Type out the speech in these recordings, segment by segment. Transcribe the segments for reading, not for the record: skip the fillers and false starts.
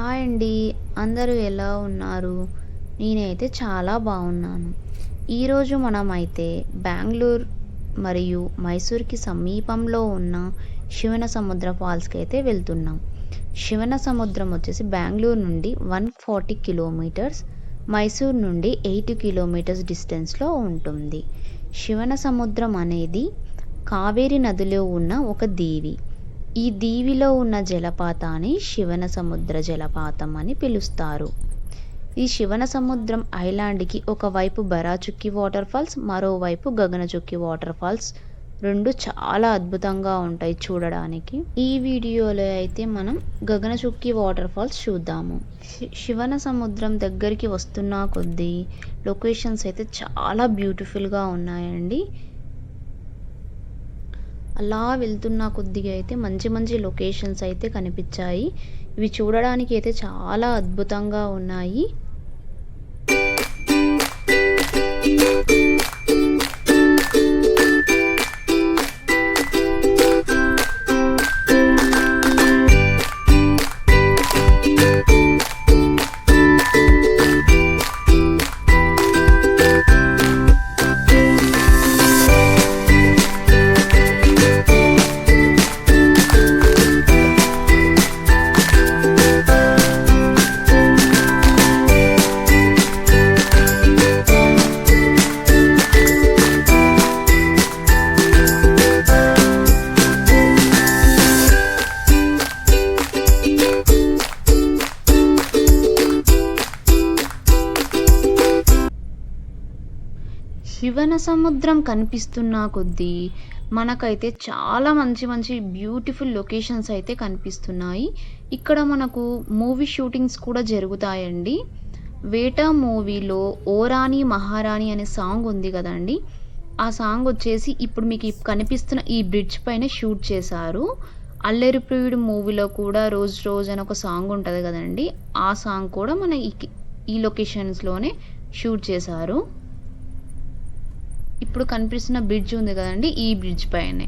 Hi అండి. అందరూ ఎలా ఉన్నారు? నేనైతే చాలా బాగున్నాను. ఈరోజు మనమైతే బెంగుళూరు మరియు మైసూర్‌కి సమీపంలో ఉన్న శివనసముద్ర ఫాల్స్‌కి అయితే వెళ్తున్నాం. శివనసముద్రం వచ్చేసి బెంగుళూరు నుండి 140 కిలోమీటర్స్, మైసూర్ నుండి 8 కిలోమీటర్స్ డిస్టెన్స్‌లో ఉంటుంది. శివనసముద్రం అనేది కావేరి నదిలో ఉన్న ఒక దీవి. ఈ దీవిలో ఉన్న జలపాతాన్ని శివనసముద్ర జలపాతం అని పిలుస్తారు. ఈ శివనసముద్రం ఐలాండ్‌కి ఒకవైపు బరాచుక్కి వాటర్ ఫాల్స్, మరోవైపు గగనచుక్కి వాటర్ ఫాల్స్ రెండు చాలా అద్భుతంగా ఉంటాయి చూడడానికి. ఈ వీడియోలో అయితే మనం గగనచుక్కి వాటర్ ఫాల్స్ చూద్దాము. శివనసముద్రం దగ్గరికి వస్తున్న కొద్దీ లొకేషన్స్ అయితే చాలా బ్యూటిఫుల్‌గా ఉన్నాయండి. అలా వెళ్తున్న కొద్దిగా అయితే మంచి మంచి లొకేషన్స్ అయితే కనిపించాయి. ఇవి చూడడానికి అయితే చాలా అద్భుతంగా ఉన్నాయి. శివనసముద్రం కనిపిస్తున్న కొద్దీ మనకైతే చాలా మంచి మంచి బ్యూటిఫుల్ లొకేషన్స్ అయితే కనిపిస్తున్నాయి. ఇక్కడ మనకు మూవీ షూటింగ్స్ కూడా జరుగుతాయండి. వేటా మూవీలో ఓ రాణి మహారాణి అనే సాంగ్ ఉంది కదండి. ఆ సాంగ్ వచ్చేసి ఇప్పుడు మీకు కనిపిస్తున్న ఈ బ్రిడ్జ్ పైన షూట్ చేశారు. అల్లరి ప్రియుడు మూవీలో కూడా రోజ్ రోజ్ అని ఒక సాంగ్ ఉంటుంది కదండి. ఆ సాంగ్ కూడా మన ఈ లొకేషన్స్లోనే షూట్ చేశారు. ఇప్పుడు కనిపిస్తున్న బ్రిడ్జ్ ఉంది కదండి, ఈ బ్రిడ్జ్ పైనే.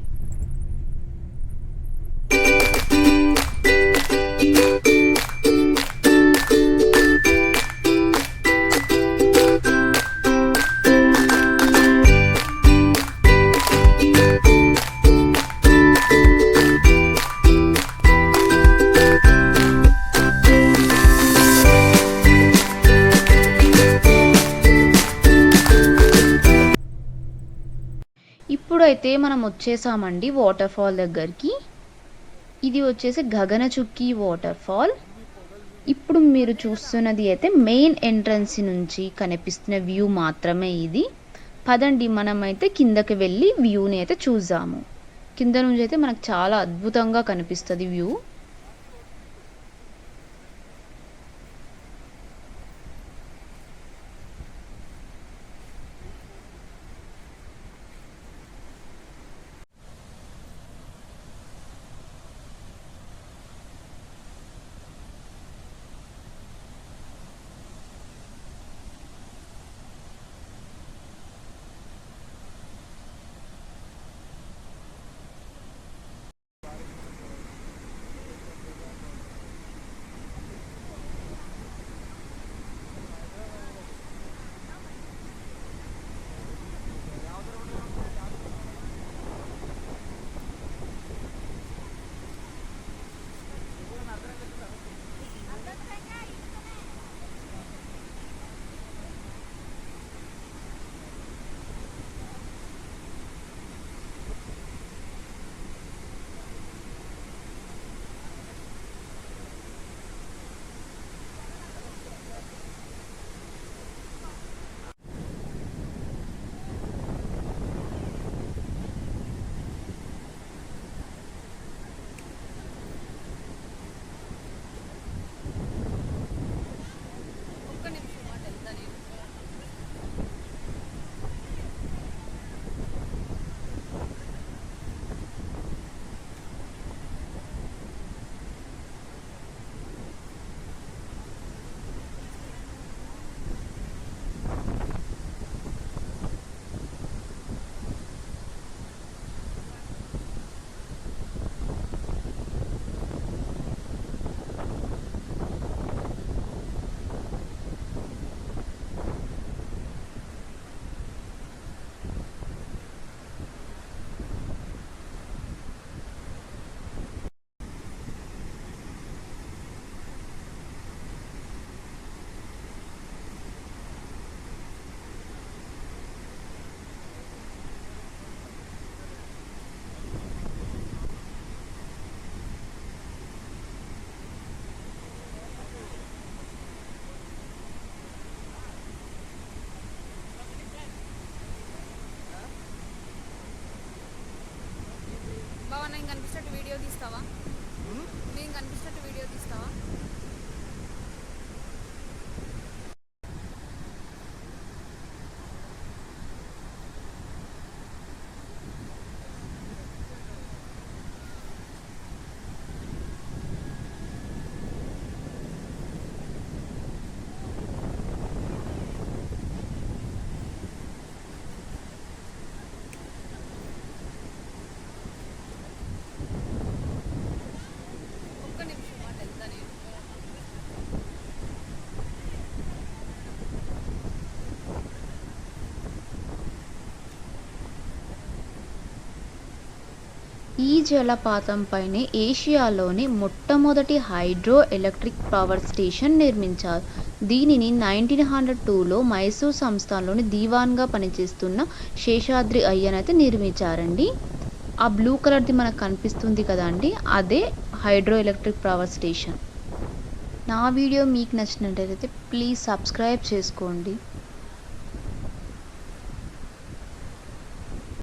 ఇప్పుడైతే మనం వచ్చేసామండి వాటర్ ఫాల్ దగ్గరికి. ఇది వచ్చేసి గగనచుక్కి వాటర్ ఫాల్. ఇప్పుడు మీరు చూస్తున్నది అయితే మెయిన్ ఎంట్రన్స్ నుంచి కనిపిస్తున్న వ్యూ మాత్రమే ఇది. పదండి మనమైతే కిందకి వెళ్ళి వ్యూని అయితే చూద్దాము. కింద నుంచి అయితే మనకు చాలా అద్భుతంగా కనిపిస్తుంది వ్యూ. ఈ జలపాతం పైనే ఏషియాలోని మొట్టమొదటి హైడ్రో ఎలక్ట్రిక్ పవర్ స్టేషన్ నిర్మించారు. దీనిని 1902లో మైసూర్ సంస్థానంలోని దీవాన్గా పనిచేస్తున్న శేషాద్రి అయ్యనైతే నిర్మించారండి. ఆ బ్లూ కలర్ది మనకు కనిపిస్తుంది కదండి, అదే హైడ్రో ఎలక్ట్రిక్ పవర్ స్టేషన్. నా వీడియో మీకు నచ్చినట్లయితే ప్లీజ్ సబ్స్క్రైబ్ చేసుకోండి.